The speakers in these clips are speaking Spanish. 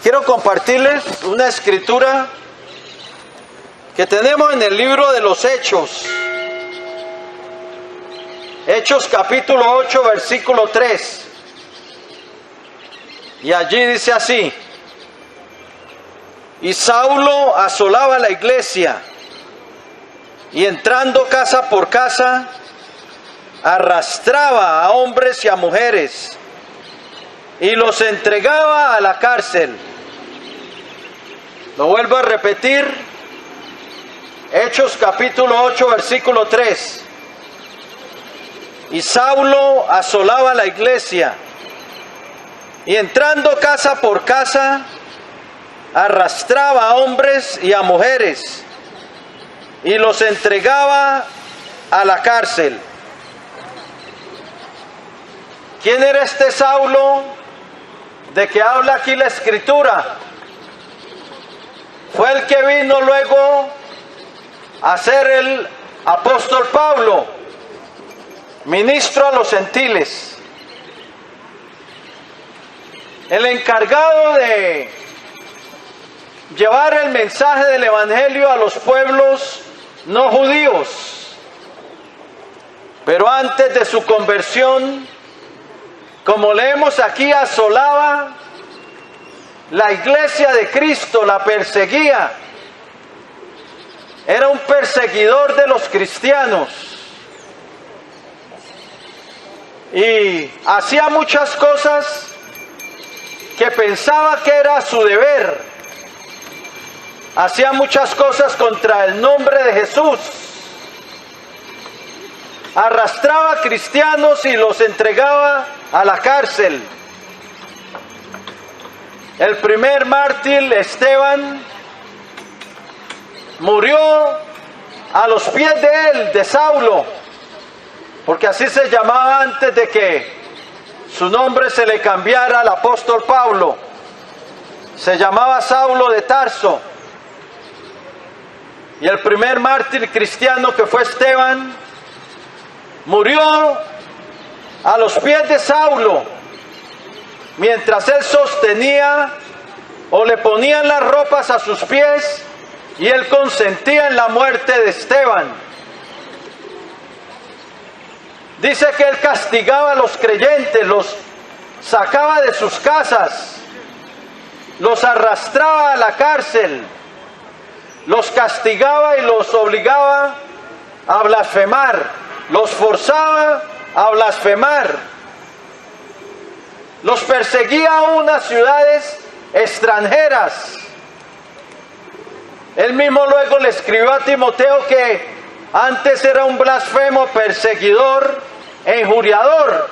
quiero compartirles una escritura que tenemos en el libro de los Hechos. Hechos capítulo 8, versículo 3. Y allí dice así: y Saulo asolaba la iglesia, y entrando casa por casa, arrastraba a hombres y a mujeres, y los entregaba a la cárcel. Lo vuelvo a repetir. Hechos capítulo 8, versículo 3. Y Saulo asolaba la iglesia, y entrando casa por casa, arrastraba a hombres y a mujeres, y los entregaba a la cárcel. ¿Quién era este Saulo de que habla aquí la escritura? Fue el que vino luego a ser el apóstol Pablo, ministro a los gentiles, el encargado de llevar el mensaje del evangelio a los pueblos no judíos. Pero antes de su conversión, como leemos aquí, asolaba la iglesia de Cristo, la perseguía. Era un perseguidor de los cristianos. Y hacía muchas cosas que pensaba que era su deber. Hacía muchas cosas contra el nombre de Jesús. Arrastraba a cristianos y los entregaba a la cárcel. El primer mártir, Esteban, murió a los pies de él, de Saulo, porque así se llamaba antes de que su nombre se le cambiara al apóstol Pablo. Se llamaba Saulo de Tarso. Y el primer mártir cristiano, que fue Esteban, murió a los pies de Saulo, mientras él sostenía o le ponían las ropas a sus pies, y él consentía en la muerte de Esteban. Dice que él castigaba a los creyentes, los sacaba de sus casas, los arrastraba a la cárcel, los castigaba y los obligaba a blasfemar, los forzaba a blasfemar, los perseguía a unas ciudades extranjeras. Él mismo luego le escribió a Timoteo que antes era un blasfemo, perseguidor e injuriador.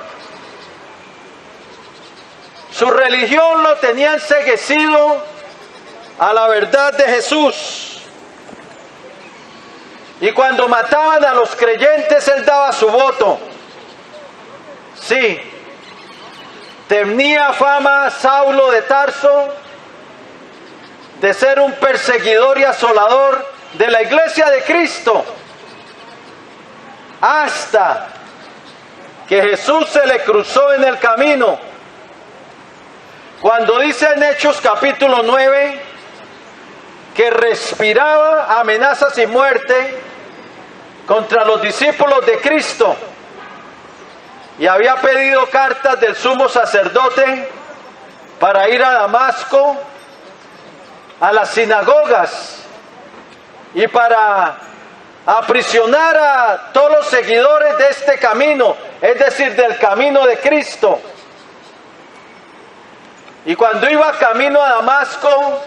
Su religión lo tenía enceguecido a la verdad de Jesús. Y cuando mataban a los creyentes, él daba su voto. Sí, tenía fama Saulo de Tarso de ser un perseguidor y asolador de la iglesia de Cristo, hasta que Jesús se le cruzó en el camino. Cuando dice en Hechos capítulo 9 que respiraba amenazas y muerte contra los discípulos de Cristo, y había pedido cartas del sumo sacerdote para ir a Damasco, a las sinagogas, y para aprisionar a todos los seguidores de este camino, es decir, del camino de Cristo. Y cuando iba camino a Damasco,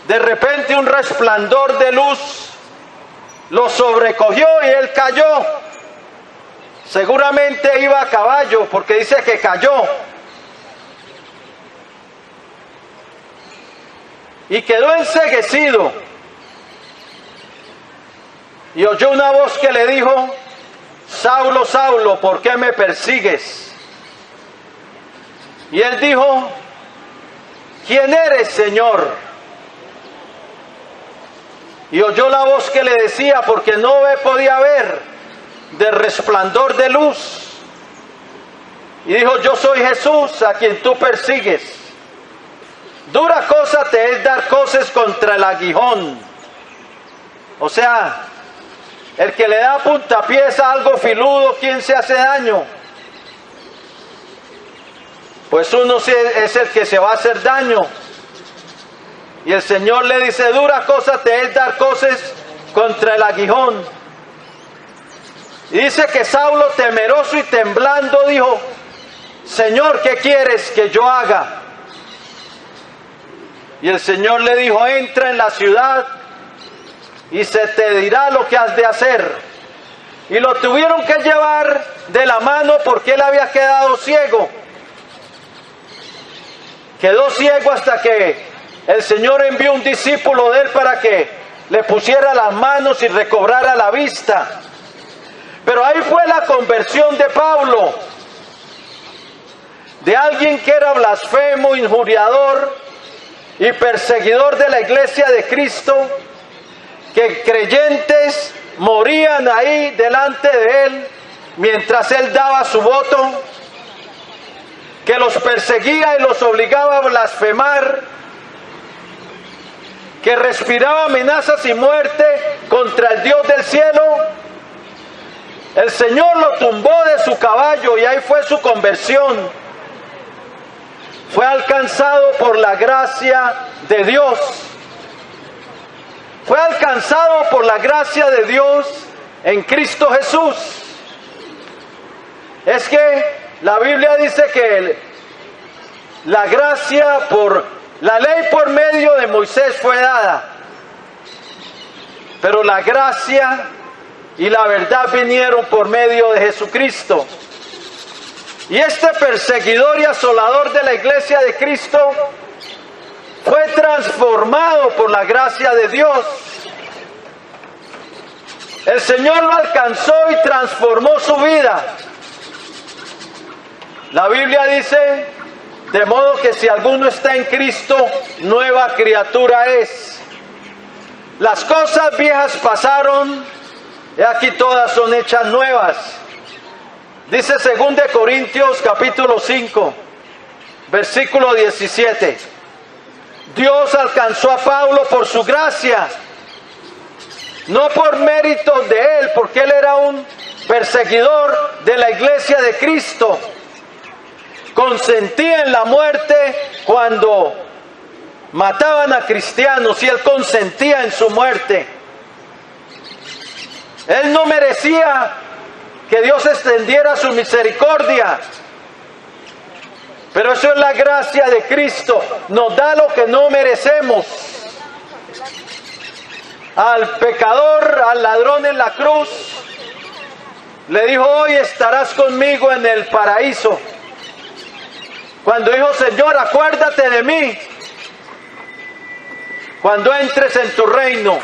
de repente un resplandor de luz lo sobrecogió y él cayó. Seguramente iba a caballo, porque dice que cayó. Y quedó enceguecido. Y oyó una voz que le dijo: Saulo, Saulo, ¿por qué me persigues? Y él dijo: ¿quién eres, Señor? Y oyó la voz que le decía, porque no podía ver, de resplandor de luz. y dijo: yo soy Jesús a quien tú persigues. Dura cosa te es dar coces contra el aguijón. O sea, el que le da puntapiés a algo filudo, ¿quién se hace daño? Pues uno es el que se va a hacer daño. Y el Señor le dice: dura cosa te es dar coces contra el aguijón. Y dice que Saulo, temeroso y temblando, dijo: Señor, ¿qué quieres que yo haga? Y el Señor le dijo: entra en la ciudad y se te dirá lo que has de hacer. Y lo tuvieron que llevar de la mano porque él había quedado ciego. Quedó ciego hasta que el Señor envió un discípulo de él para que le pusiera las manos y recobrara la vista. Pero ahí fue la conversión de Pablo, de alguien que era blasfemo, injuriador y perseguidor de la iglesia de Cristo, que creyentes morían ahí delante de él mientras él daba su voto, que los perseguía y los obligaba a blasfemar, que respiraba amenazas y muerte contra el Dios del cielo. El Señor lo tumbó de su caballo y ahí fue su conversión. Fue alcanzado por la gracia de Dios. Fue alcanzado por la gracia de Dios en Cristo Jesús. Es que la Biblia dice que la gracia por la ley por medio de Moisés fue dada, pero la gracia y la verdad vinieron por medio de Jesucristo. Y este perseguidor y asolador de la iglesia de Cristo fue transformado por la gracia de Dios. El Señor lo alcanzó y transformó su vida. La Biblia dice: de modo que si alguno está en Cristo, nueva criatura es. Las cosas viejas pasaron, y aquí todas son hechas nuevas. Dice 2 Corintios capítulo 5, versículo 17. Dios alcanzó a Pablo por su gracia, no por méritos de él, porque él era un perseguidor de la iglesia de Cristo. Consentía en la muerte cuando mataban a cristianos y él consentía en su muerte. Él no merecía que Dios extendiera su misericordia, pero eso es la gracia de Cristo. Nos da lo que no merecemos. Al pecador, al ladrón en la cruz, le dijo: hoy estarás conmigo en el paraíso. Cuando dijo: Señor, acuérdate de mí cuando entres en tu reino.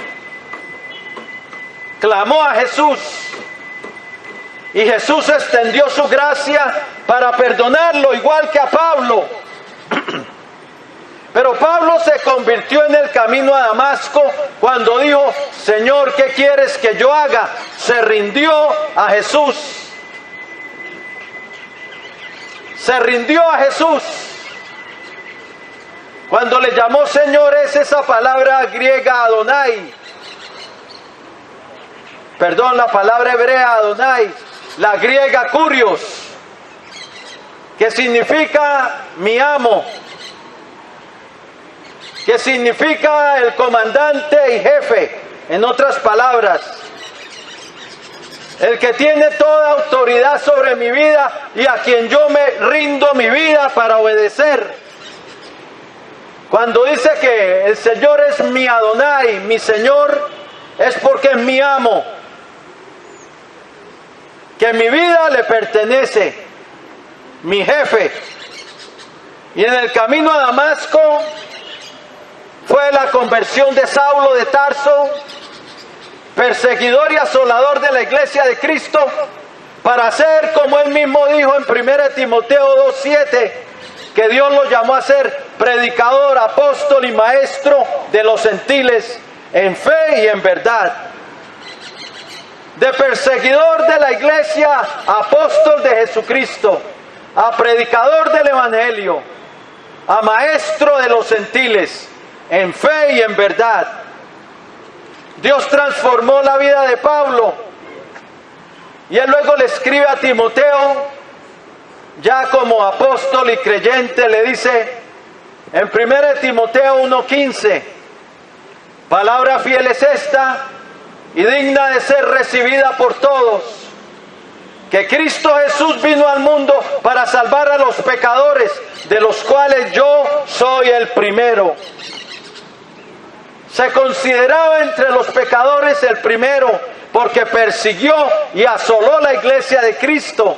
Clamó a Jesús y Jesús extendió su gracia para perdonarlo, igual que a Pablo. Pero Pablo se convirtió en el camino a Damasco cuando dijo: Señor, ¿qué quieres que yo haga? Se rindió a Jesús. Se rindió a Jesús. Cuando le llamó Señor es esa palabra griega Adonai. Perdón, la palabra hebrea Adonai, la griega Kurios, que significa mi amo, que significa el comandante y jefe. En otras palabras, el que tiene toda autoridad sobre mi vida y a quien yo me rindo mi vida para obedecer. Cuando dice que el Señor es mi Adonai, mi Señor, es porque es mi amo, que mi vida le pertenece, mi jefe. Y en el camino a Damasco fue la conversión de Saulo de Tarso, perseguidor y asolador de la iglesia de Cristo, para ser, como él mismo dijo en 1 Timoteo 2:7, que Dios lo llamó a ser predicador, apóstol y maestro de los gentiles en fe y en verdad. De perseguidor de la iglesia, apóstol de Jesucristo. a predicador del Evangelio, a maestro de los gentiles, en fe y en verdad. Dios transformó la vida de Pablo y él luego le escribe a Timoteo, ya como apóstol y creyente, le dice en 1 Timoteo 1:15, palabra fiel es esta y digna de ser recibida por todos, que Cristo Jesús vino al mundo para salvar a los pecadores, de los cuales yo soy el primero. Se consideraba entre los pecadores el primero, porque persiguió y asoló la iglesia de Cristo.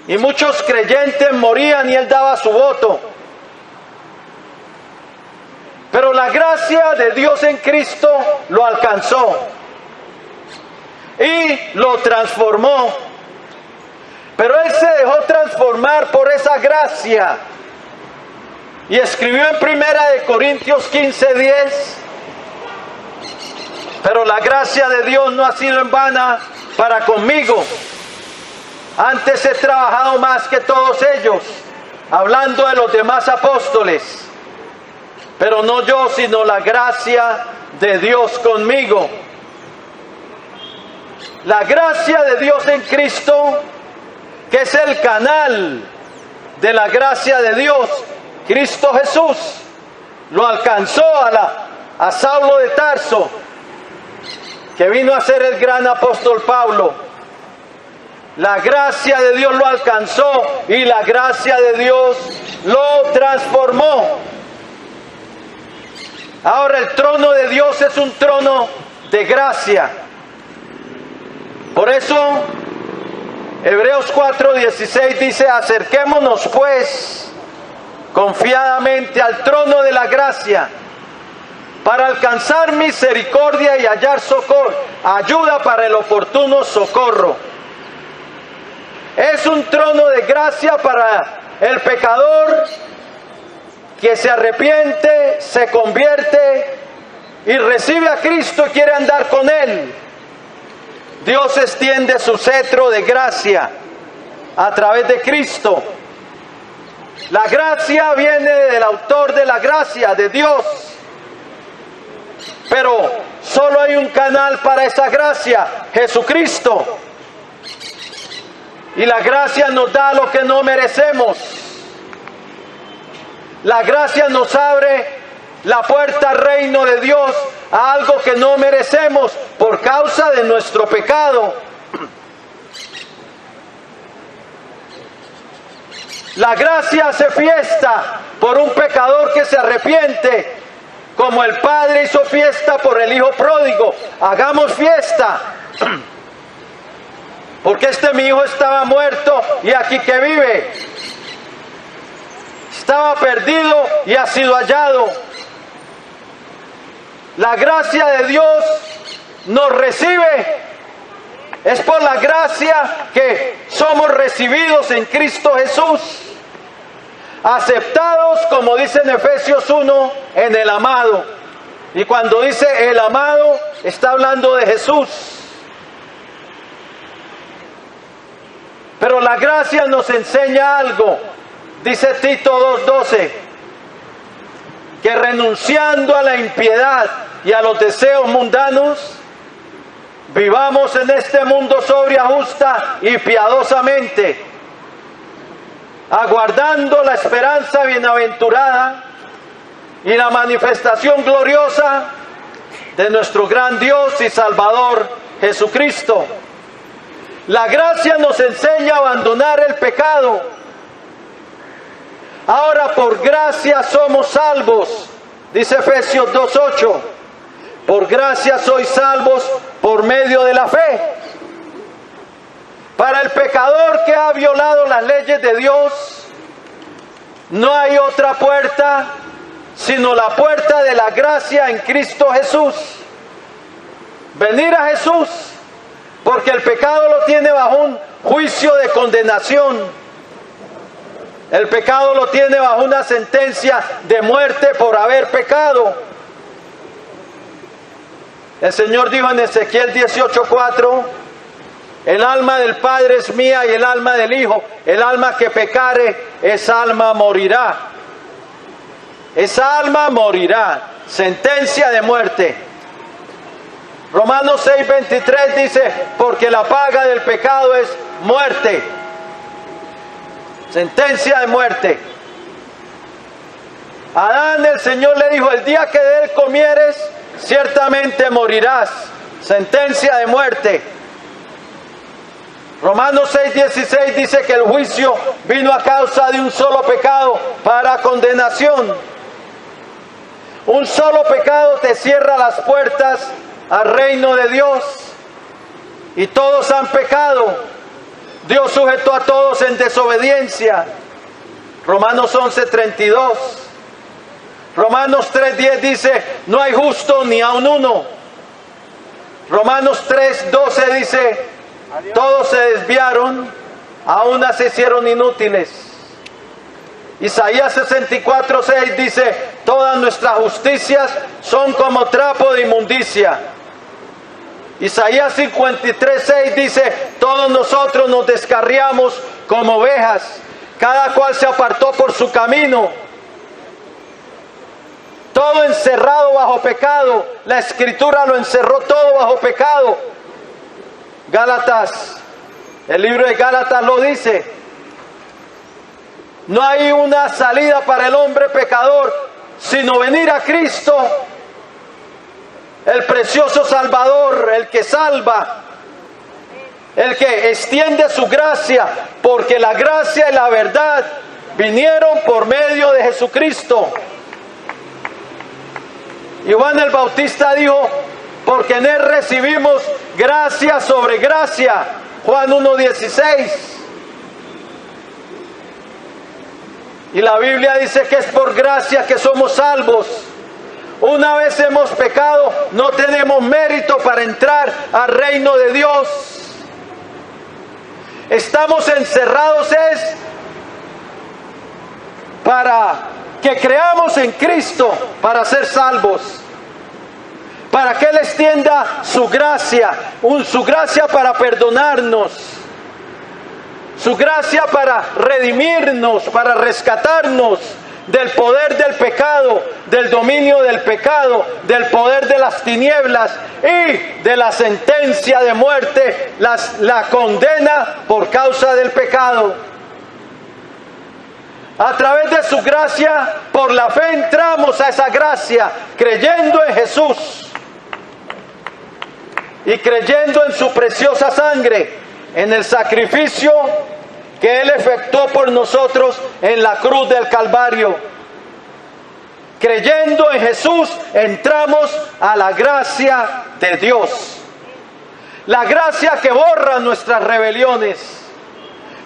Y muchos creyentes morían y él daba su voto. Pero la gracia de Dios en Cristo lo alcanzó y lo transformó. Pero él se dejó transformar por esa gracia y escribió en 1 Corintios 15:10, pero la gracia de Dios no ha sido en vana para conmigo. Antes he trabajado más que todos ellos, hablando de los demás apóstoles, pero no yo, sino la gracia de Dios conmigo. La gracia de Dios en Cristo, que es el canal de la gracia de Dios, Cristo Jesús, lo alcanzó a Saulo de Tarso, que vino a ser el gran apóstol Pablo. La gracia de Dios lo alcanzó y la gracia de Dios lo transformó. Ahora el trono de Dios es un trono de gracia. Por eso Hebreos 4:16 dice, acerquémonos pues confiadamente al trono de la gracia para alcanzar misericordia y hallar socorro, ayuda para el oportuno socorro. Es un trono de gracia para el pecador que se arrepiente, se convierte y recibe a Cristo y quiere andar con Él. Dios extiende su cetro de gracia a través de Cristo. La gracia viene del autor de la gracia, de Dios. Pero solo hay un canal para esa gracia, Jesucristo. Y la gracia nos da lo que no merecemos. La gracia nos abre la puerta al reino de Dios, a algo que no merecemos por causa de nuestro pecado. La gracia hace fiesta por un pecador que se arrepiente, como el Padre hizo fiesta por el Hijo pródigo. Hagamos fiesta, porque mi hijo estaba muerto y aquí que vive. Estaba perdido y ha sido hallado. La gracia de Dios nos recibe. Es por la gracia que somos recibidos en Cristo Jesús. Aceptados, como dice en Efesios 1, en el amado. Y cuando dice el amado, está hablando de Jesús. Pero la gracia nos enseña algo. Dice Tito 2:12, que renunciando a la impiedad y a los deseos mundanos, vivamos en este mundo sobria, justa y piadosamente, aguardando la esperanza bienaventurada y la manifestación gloriosa de nuestro gran Dios y Salvador Jesucristo. La gracia nos enseña a abandonar el pecado. Ahora por gracia somos salvos, dice Efesios 2:8. Por gracia sois salvos por medio de la fe. Para el pecador que ha violado las leyes de Dios, no hay otra puerta sino la puerta de la gracia en Cristo Jesús. Venir a Jesús, porque el pecado lo tiene bajo un juicio de condenación. El pecado lo tiene bajo una sentencia de muerte por haber pecado. El Señor dijo en Ezequiel 18:4, El alma del Padre es mía y el alma del Hijo. El alma que pecare, esa alma morirá. Esa alma morirá. Sentencia de muerte. Romanos 6:23 dice, porque la paga del pecado es muerte. Sentencia de muerte. A Adán el Señor le dijo, el día que de él comieres, ciertamente morirás. Sentencia de muerte. Romanos 6:16 dice que el juicio vino a causa de un solo pecado para condenación. Un solo pecado te cierra las puertas al reino de Dios. Y todos han pecado. Dios sujetó a todos en desobediencia. Romanos 11:32. Romanos 3:10 dice, no hay justo ni aun uno. Romanos 3:12 dice, todos se desviaron, a una se hicieron inútiles. Isaías 64:6 dice, todas nuestras justicias son como trapo de inmundicia. Isaías 53:6 dice, todos nosotros nos descarriamos como ovejas, cada cual se apartó por su camino. Todo encerrado bajo pecado. La Escritura lo encerró todo bajo pecado. Gálatas, el libro de Gálatas lo dice. No hay una salida para el hombre pecador sino venir a Cristo, el precioso Salvador, el que salva, el que extiende su gracia, porque la gracia y la verdad vinieron por medio de Jesucristo. Y Juan el Bautista dijo, porque en él recibimos gracia sobre gracia. Juan 1:16. Y la Biblia dice que es por gracia que somos salvos. Una vez hemos pecado, no tenemos mérito para entrar al reino de Dios. Estamos encerrados es para que creamos en Cristo para ser salvos, para que Él extienda su gracia para perdonarnos, su gracia para redimirnos, para rescatarnos del poder del pecado, del dominio del pecado, del poder de las tinieblas y de la sentencia de muerte, la condena por causa del pecado. A través de su gracia, por la fe entramos a esa gracia, creyendo en Jesús y creyendo en su preciosa sangre, en el sacrificio que Él efectuó por nosotros en la cruz del Calvario. Creyendo en Jesús, entramos a la gracia de Dios. La gracia que borra nuestras rebeliones,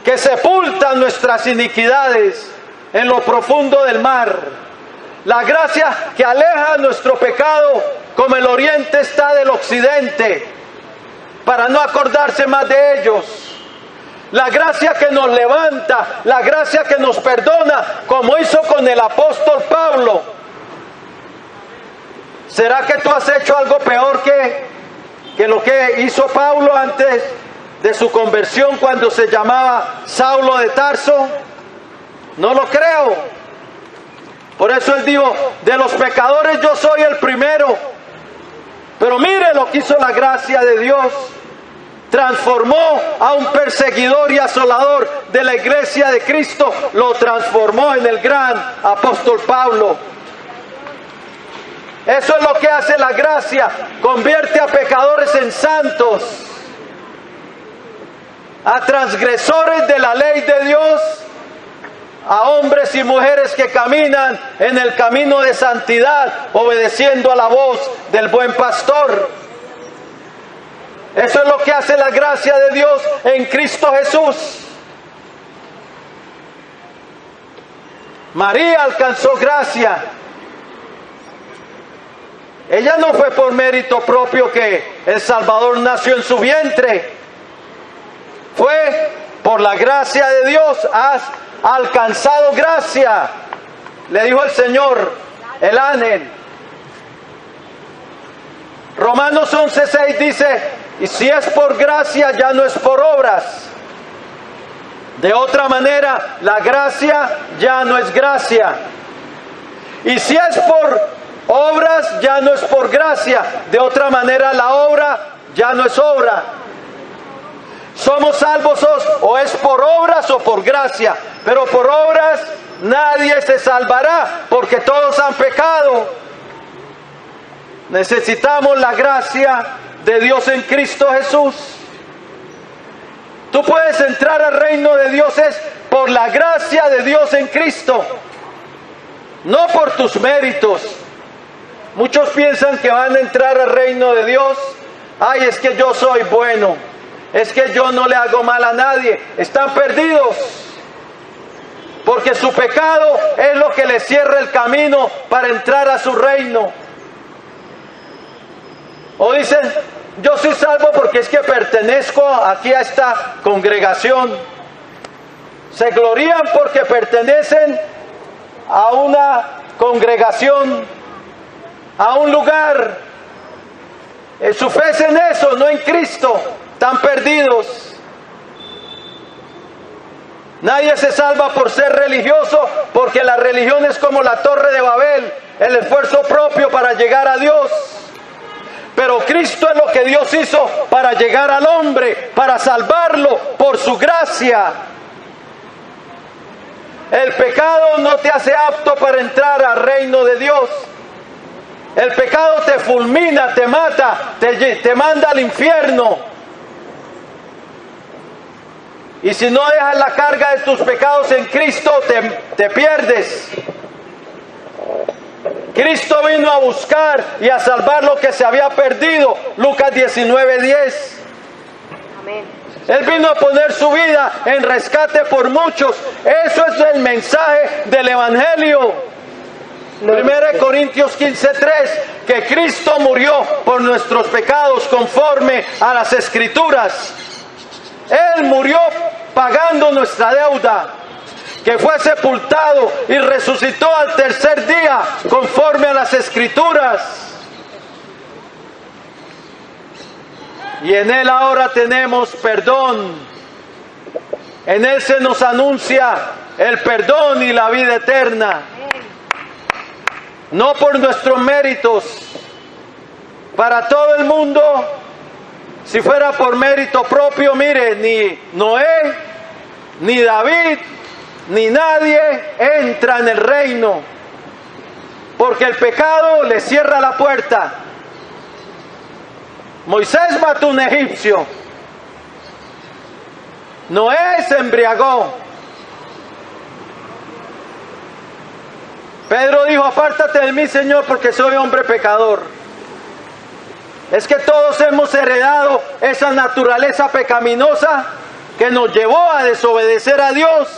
que sepulta nuestras iniquidades en lo profundo del mar. La gracia que aleja nuestro pecado como el oriente está del occidente, para no acordarse más de ellos. La gracia que nos levanta, la gracia que nos perdona, como hizo con el apóstol Pablo. ¿Será que tú has hecho algo peor que lo que hizo Pablo antes de su conversión, cuando se llamaba Saulo de Tarso? No lo creo. Por eso él dijo, de los pecadores yo soy el primero. Pero mire lo que hizo la gracia de Dios. Transformó a un perseguidor y asolador de la iglesia de Cristo, lo transformó en el gran apóstol Pablo. Eso es lo que hace la gracia, convierte a pecadores en santos, a transgresores de la ley de Dios, a hombres y mujeres que caminan en el camino de santidad, obedeciendo a la voz del buen pastor. Eso es lo que hace la gracia de Dios en Cristo Jesús. María alcanzó gracia. Ella no fue por mérito propio que el Salvador nació en su vientre. Fue por la gracia de Dios. Has alcanzado gracia, le dijo el Señor, el ángel. Romanos 11:6 dice Y si es por gracia, ya no es por obras. De otra manera, la gracia ya no es gracia. Y si es por obras, ya no es por gracia. De otra manera, la obra ya no es obra. Somos salvos o es por obras o por gracia. Pero por obras nadie se salvará, porque todos han pecado. Necesitamos la gracia de Dios en Cristo Jesús. Tú puedes entrar al reino de Dios es por la gracia de Dios en Cristo, no por tus méritos. Muchos piensan que van a entrar al reino de Dios. Ay, es que yo soy bueno, es que yo no le hago mal a nadie. Están perdidos, porque su pecado es lo que les cierra el camino para entrar a su reino. O dicen, yo soy salvo porque es que pertenezco aquí a esta congregación. Se glorían porque pertenecen a una congregación, a un lugar. Su fe es en eso, no en Cristo. Están perdidos. Nadie se salva por ser religioso, porque la religión es como la Torre de Babel, el esfuerzo propio para llegar a Dios. Pero Cristo es lo que Dios hizo para llegar al hombre, para salvarlo por su gracia. El pecado no te hace apto para entrar al reino de Dios. El pecado te fulmina, te mata, te manda al infierno. Y si no dejas la carga de tus pecados en Cristo, te pierdes. Cristo vino a buscar y a salvar lo que se había perdido. Lucas 19:10. Amén. Él vino a poner su vida en rescate por muchos. Eso es el mensaje del Evangelio. 1 Corintios 15:3, que Cristo murió por nuestros pecados conforme a las Escrituras. Él murió pagando nuestra deuda, que fue sepultado y resucitó al tercer día conforme a las Escrituras. Y en Él ahora tenemos perdón. En Él se nos anuncia el perdón y la vida eterna. No por nuestros méritos. Para todo el mundo, si fuera por mérito propio, mire, ni Noé, ni David, ni nadie entra en el reino, porque el pecado le cierra la puerta. Moisés mató a un egipcio. Noé se embriagó. Pedro dijo, apártate de mí, Señor, porque soy hombre pecador. Es que todos hemos heredado esa naturaleza pecaminosa que nos llevó a desobedecer a Dios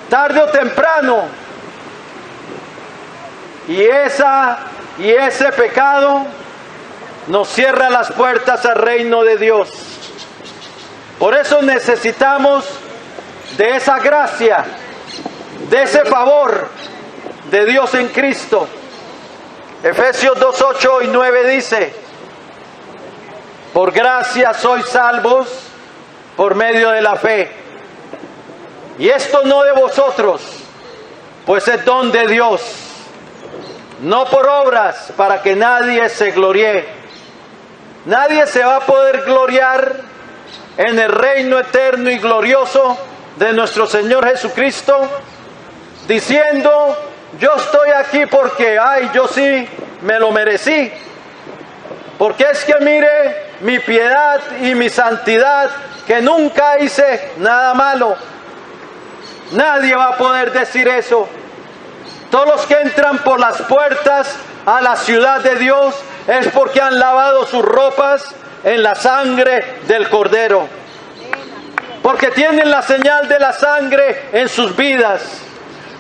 tarde o temprano. Y ese pecado nos cierra las puertas al reino de Dios. Por eso necesitamos de esa gracia, de ese favor de Dios en Cristo. Efesios 2:8 y 9 dice, por gracia sois salvos por medio de la fe. Y esto no de vosotros, pues es don de Dios, no por obras, para que nadie se gloríe. Nadie se va a poder gloriar en el reino eterno y glorioso de nuestro Señor Jesucristo, diciendo, yo estoy aquí porque, yo sí me lo merecí. Porque es que mire mi piedad y mi santidad, que nunca hice nada malo. Nadie va a poder decir eso. Todos los que entran por las puertas a la ciudad de Dios es porque han lavado sus ropas en la sangre del Cordero. Porque tienen la señal de la sangre en sus vidas.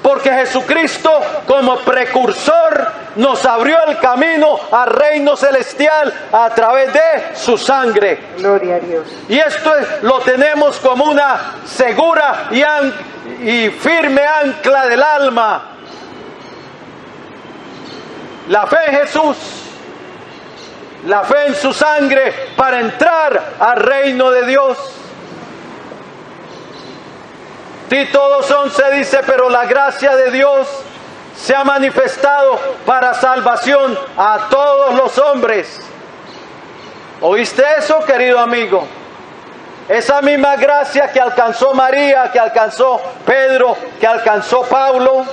Porque Jesucristo, como precursor, nos abrió el camino al reino celestial a través de su sangre. Gloria a Dios. Y esto lo tenemos como una segura y firme ancla del alma. La fe en Jesús, la fe en su sangre para entrar al reino de Dios. Tito 2:11 dice, pero la gracia de Dios se ha manifestado para salvación a todos los hombres. ¿Oíste eso, querido amigo? Esa misma gracia que alcanzó María, que alcanzó Pedro, que alcanzó Pablo,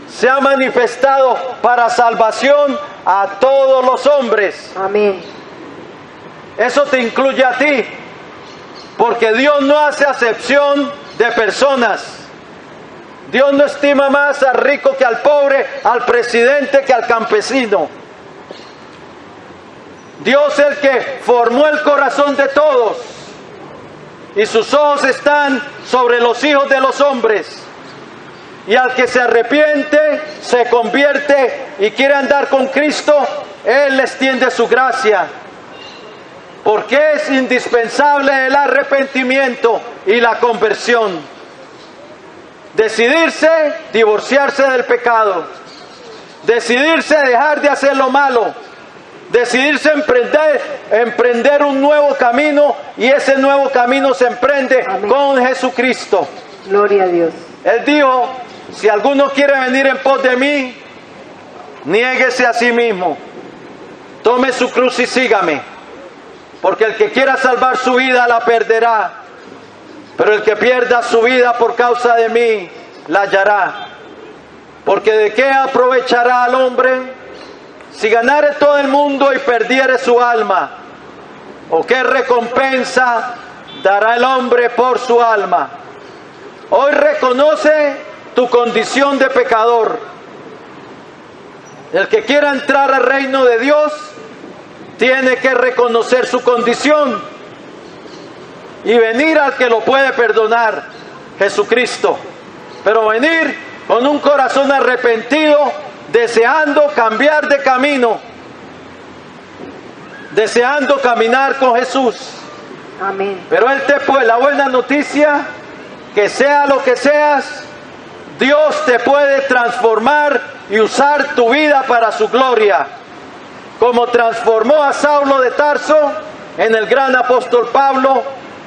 se ha manifestado para salvación a todos los hombres. Amén. Eso te incluye a ti, porque Dios no hace acepción de personas. Dios no estima más al rico que al pobre, al presidente que al campesino. Dios es el que formó el corazón de todos y sus ojos están sobre los hijos de los hombres. Y al que se arrepiente, se convierte y quiere andar con Cristo, Él les tiende su gracia. Porque es indispensable el arrepentimiento y la conversión. Decidirse, divorciarse del pecado. Decidirse dejar de hacer lo malo. Decidirse emprender un nuevo camino, y ese nuevo camino se emprende Amén. con Jesucristo. Gloria a Dios. Él dijo, si alguno quiere venir en pos de mí, niéguese a sí mismo, tome su cruz y sígame, porque el que quiera salvar su vida la perderá, pero el que pierda su vida por causa de mí la hallará. Porque de qué aprovechará al hombre si ganare todo el mundo y perdiere su alma, o qué recompensa dará el hombre por su alma. Hoy reconoce tu condición de pecador. El que quiera entrar al reino de Dios tiene que reconocer su condición y venir al que lo puede perdonar, Jesucristo. Pero venir con un corazón arrepentido, deseando cambiar de camino, deseando caminar con Jesús. Amén. Pero Él te puede, la buena noticia, que sea lo que seas, Dios te puede transformar y usar tu vida para su gloria, como transformó a Saulo de Tarso en el gran apóstol Pablo,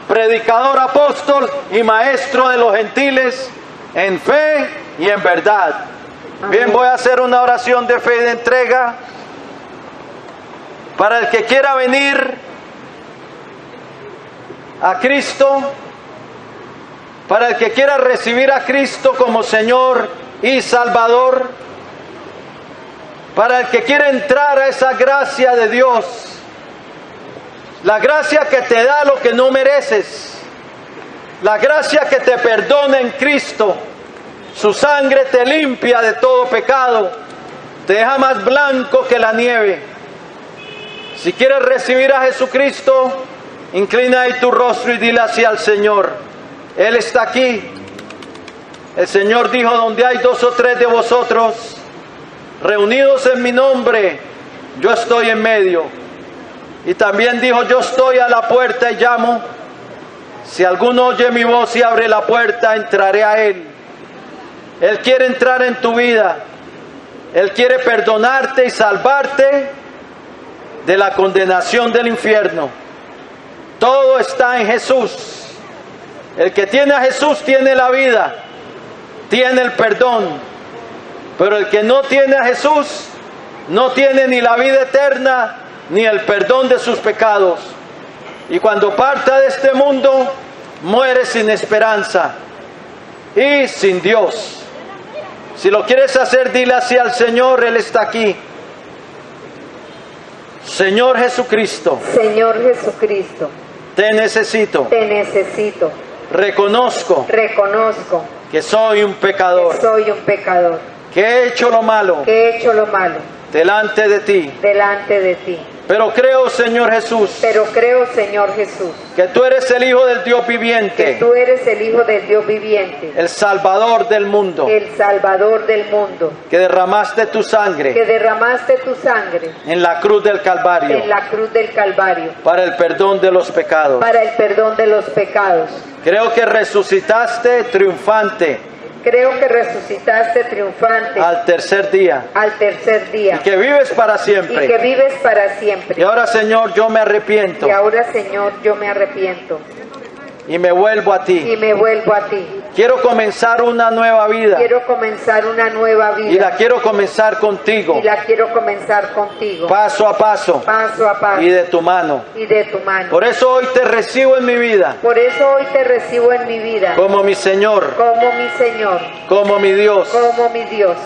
predicador apóstol y maestro de los gentiles en fe y en verdad. Amén. Bien, voy a hacer una oración de fe y de entrega para el que quiera venir a Cristo, para el que quiera recibir a Cristo como Señor y Salvador, para el que quiera entrar a esa gracia de Dios, la gracia que te da lo que no mereces, la gracia que te perdona en Cristo. Su sangre te limpia de todo pecado, te deja más blanco que la nieve. Si quieres recibir a Jesucristo, inclina ahí tu rostro y dile así al Señor. Él está aquí. El Señor dijo, donde hay 2 o 3 de vosotros reunidos en mi nombre, yo estoy en medio. Y también dijo, yo estoy a la puerta y llamo. Si alguno oye mi voz y abre la puerta, entraré a Él. Él quiere entrar en tu vida. Él quiere perdonarte y salvarte de la condenación del infierno. Todo está en Jesús. El que tiene a Jesús tiene la vida, tiene el perdón. Pero el que no tiene a Jesús no tiene ni la vida eterna ni el perdón de sus pecados. Y cuando parta de este mundo, muere sin esperanza y sin Dios. Si lo quieres hacer, dile así al Señor, Él está aquí. Señor Jesucristo, Señor Jesucristo, te necesito. te necesito. Reconozco Reconozco que soy un pecador, que soy un pecador, que he hecho lo malo que he hecho lo malo delante de ti. delante de ti. Pero creo, Señor Jesús, Pero creo, Señor Jesús, que tú eres el Hijo del Dios que viviente, tú eres el Hijo del Dios viviente, el Salvador del mundo, el Salvador del mundo, que derramaste tu sangre que derramaste tu sangre en la cruz del Calvario en la cruz del Calvario para el perdón de los pecados. para el perdón de los pecados. Creo que resucitaste triunfante Creo que resucitaste triunfante al tercer día al tercer día y que vives para y que siempre. vives para siempre. Y ahora, Señor, yo me arrepiento Y ahora, Señor, yo me arrepiento y me vuelvo a ti. y me vuelvo a ti. Quiero comenzar una nueva vida Quiero comenzar una nueva y la vida quiero comenzar contigo, y la quiero comenzar contigo, paso a paso paso a paso y de tu mano. y de tu mano. Por eso hoy te recibo en mi vida Por eso hoy te recibo en mi vida como mi Señor, como mi Señor, como mi Dios como mi Dios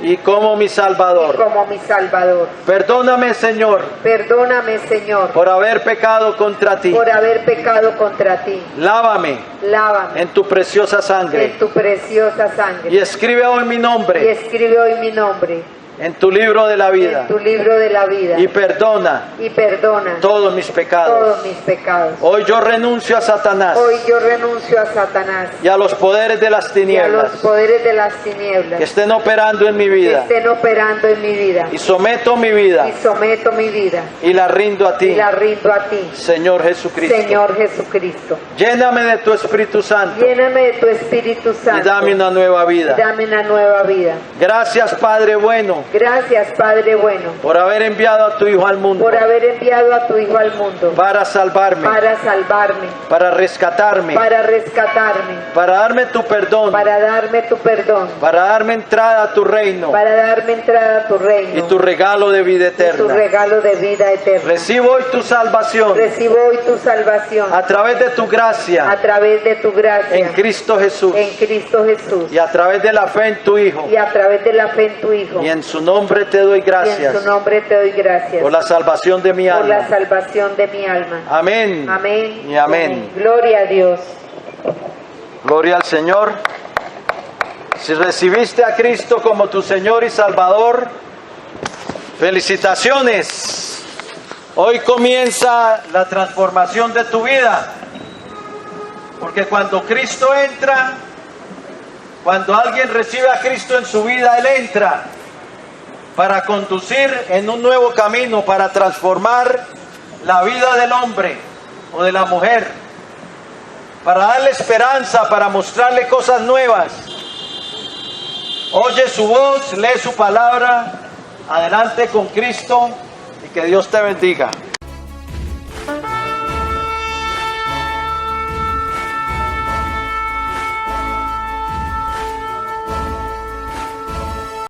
y como mi y Salvador. como mi Salvador. Perdóname, Señor, Perdóname, Señor, por haber pecado contra ti. por haber pecado contra ti. Lávame Lávame en tu preciosa en sangre tu preciosa y sangre escribe hoy mi y nombre escribe hoy mi nombre en tu libro de la vida en tu libro de la vida y perdona y perdona todos mis pecados. todos mis pecados. Hoy yo renuncio a Satanás Hoy yo renuncio a Satanás y a los poderes de las y a los tinieblas poderes de las tinieblas que estén operando en mi que vida estén operando en mi vida y someto mi vida y someto mi vida y la rindo a y ti, la rindo a ti, Señor Jesucristo. Señor Jesucristo. Lléname de tu Espíritu Santo Lléname de tu Espíritu y Santo dame una nueva y vida. dame una nueva vida. Gracias, Padre bueno, Gracias, Padre bueno, por haber enviado a tu Hijo al mundo por haber enviado a tu Hijo al mundo para salvarme, para salvarme, para rescatarme, para rescatarme, para darme tu perdón, para darme tu perdón, para darme entrada a tu reino para darme entrada a tu reino y tu regalo de vida y tu eterna. regalo de vida eterna. Recibo hoy tu salvación Recibo hoy tu salvación a través de tu a gracia través de tu gracia en Cristo Jesús en Cristo Jesús y a través de la fe en tu Hijo. y a través de la fe en tu Hijo. Y en su nombre te doy Y en gracias su nombre te doy gracias por la salvación de mi por la alma. salvación de mi alma. Amén. Amén. Y amén. Gloria a Dios. Gloria al Señor. Si recibiste a Cristo como tu Señor y Salvador, felicitaciones. Hoy comienza la transformación de tu vida. Porque cuando Cristo entra, cuando alguien recibe a Cristo en su vida, Él entra para conducir en un nuevo camino, para transformar la vida del hombre o de la mujer, para darle esperanza, para mostrarle cosas nuevas. Oye su voz, lee su palabra, adelante con Cristo y que Dios te bendiga.